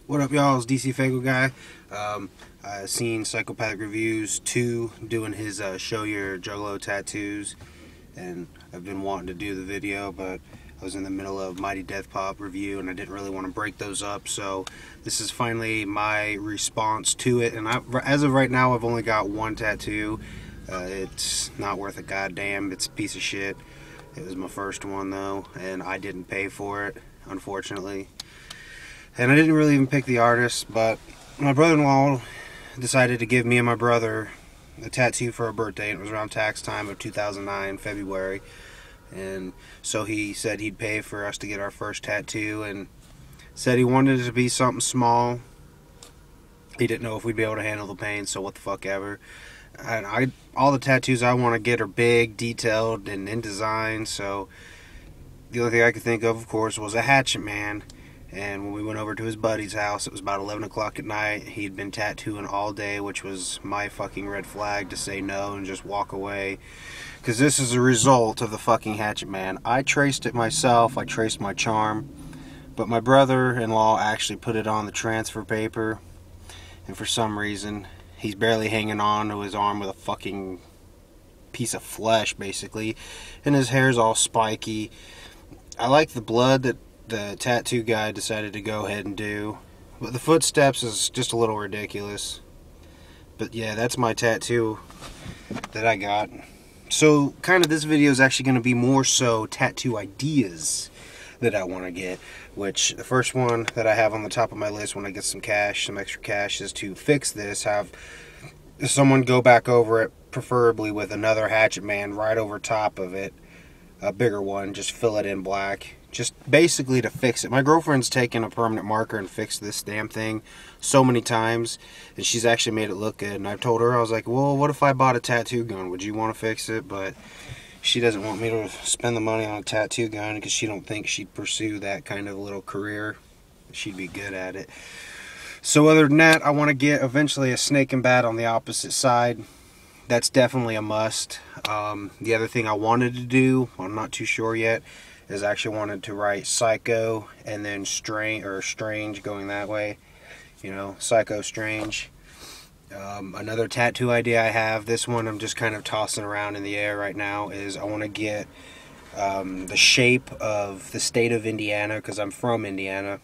What up, y'all? It's DC Fago Guy. I've seen Psychopathic Reviews 2 doing his Show Your Juggalo Tattoos, and I've been wanting to do the video, but I was in the middle of Mighty Death Pop review, and I didn't really want to break those up, so this is finally my response to it. And as of right now, I've only got one tattoo. It's not worth a goddamn. It's a piece of shit. It was my first one, though, and I didn't pay for it, unfortunately. And I didn't really even pick the artist, but my brother-in-law decided to give me and my brother a tattoo for our birthday. It was around tax time of 2009, February. And so he said he'd pay for us to get our first tattoo, and said he wanted it to be something small. He didn't know if we'd be able to handle the pain, so what the fuck ever. And all the tattoos I want to get are big, detailed, and in design, so the only thing I could think of course, was a Hatchet Man. And when we went over to his buddy's house, it was about 11 o'clock at night. He'd been tattooing all day, which was my fucking red flag to say no and just walk away. Because this is a result of the fucking Hatchet Man. I traced it myself. I traced my charm. But my brother-in-law actually put it on the transfer paper. And for some reason, he's barely hanging on to his arm with a fucking piece of flesh, basically. And his hair's all spiky. I like the blood that the tattoo guy decided to go ahead and do, but the footsteps is just a little ridiculous. But yeah, that's my tattoo that I got. So kind of this video is actually going to be more so tattoo ideas that I want to get, which the first one that I have on the top of my list when I get some cash, some extra cash, is to fix this, have someone go back over it, preferably with another Hatchet Man right over top of it, a bigger one, just fill it in black. Just basically to fix it. My girlfriend's taken a permanent marker and fixed this damn thing so many times, and she's actually made it look good. And I've told her, I was like, well, what if I bought a tattoo gun? Would you want to fix it? But she doesn't want me to spend the money on a tattoo gun because she don't think she'd pursue that kind of little career. She'd be good at it. So other than that, I want to get eventually a snake and bat on the opposite side. That's definitely a must. The other thing I wanted to do, I'm not too sure yet, is I actually wanted to write Psycho and then Strange going that way. You know, Psycho, Strange. Another tattoo idea I have, this one I'm just kind of tossing around in the air right now, is I want to get the shape of the state of Indiana, because I'm from Indiana.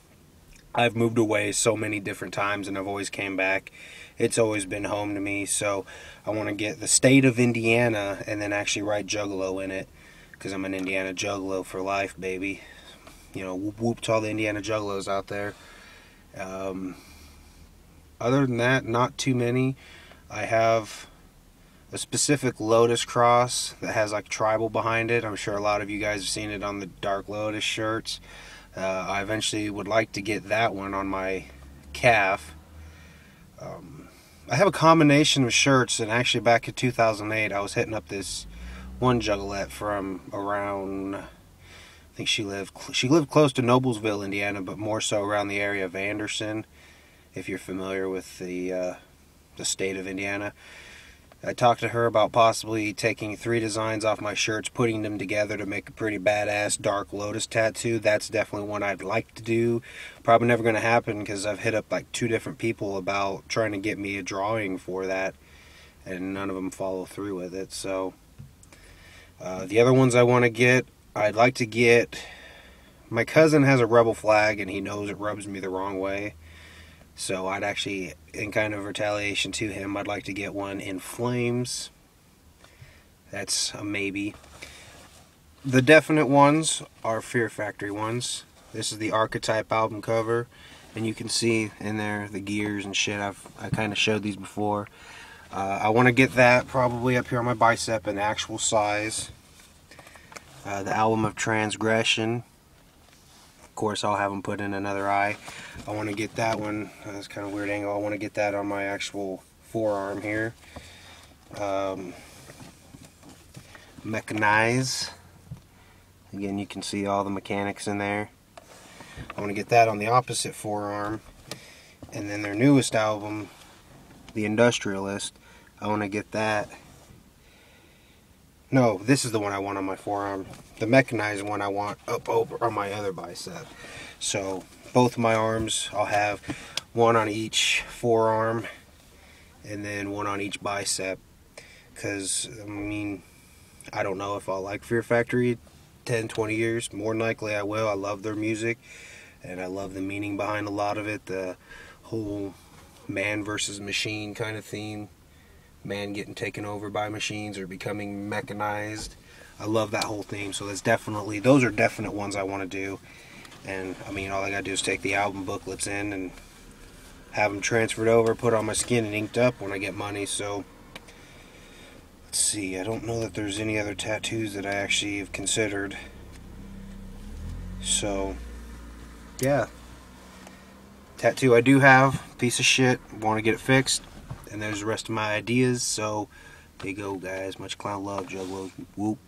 I've moved away so many different times and I've always came back. It's always been home to me, so I want to get the state of Indiana and then actually write Juggalo in it. Because I'm an Indiana Juggalo for life, baby. You know, whoop whoop to all the Indiana Juggalos out there. Other than that, not too many. I have a specific Lotus cross that has like tribal behind it. I'm sure a lot of you guys have seen it on the Dark Lotus shirts. I eventually would like to get that one on my calf. I have a combination of shirts, and actually back in 2008 I was hitting up this one juggalette from around, I think she lived close to Noblesville, Indiana, but more so around the area of Anderson, if you're familiar with the state of Indiana. I talked to her about possibly taking 3 designs off my shirts, putting them together to make a pretty badass Dark Lotus tattoo. That's definitely one I'd like to do. Probably never going to happen because I've hit up like 2 different people about trying to get me a drawing for that, and none of them follow through with it. So the other ones I want to get, I'd like to get, my cousin has a rebel flag and he knows it rubs me the wrong way. So I'd actually, in kind of retaliation to him, I'd like to get one in flames. That's a maybe. The definite ones are Fear Factory ones. This is the Archetype album cover, and you can see in there the gears and shit. I kind of showed these before. I want to get that probably up here on my bicep in actual size. The Album of Transgression. Of course, I'll have them put in another eye. I want to get that one. That's kind of a weird angle. I want to get that on my actual forearm here. Mechanize. Again, you can see all the mechanics in there. I want to get that on the opposite forearm. And then their newest album, The Industrialist, I want to get that. No, this is the one I want on my forearm. The mechanized one I want up over on my other bicep. So both of my arms, I'll have one on each forearm and then one on each bicep. Because, I mean, I don't know if I'll like Fear Factory 10, 20 years. More than likely I will. I love their music, and I love the meaning behind a lot of it. The whole man versus machine kind of theme. Man getting taken over by machines or becoming mechanized. I love that whole theme. So those are definite ones I want to do. And, I mean, all I got to do is take the album booklets in and have them transferred over, put on my skin, and inked up when I get money. So let's see, I don't know that there's any other tattoos that I actually have considered. So, yeah. Tattoo I do have, piece of shit, want to get it fixed. And there's the rest of my ideas. So, there you go, guys. Much clown love, Juggalos. Whoop.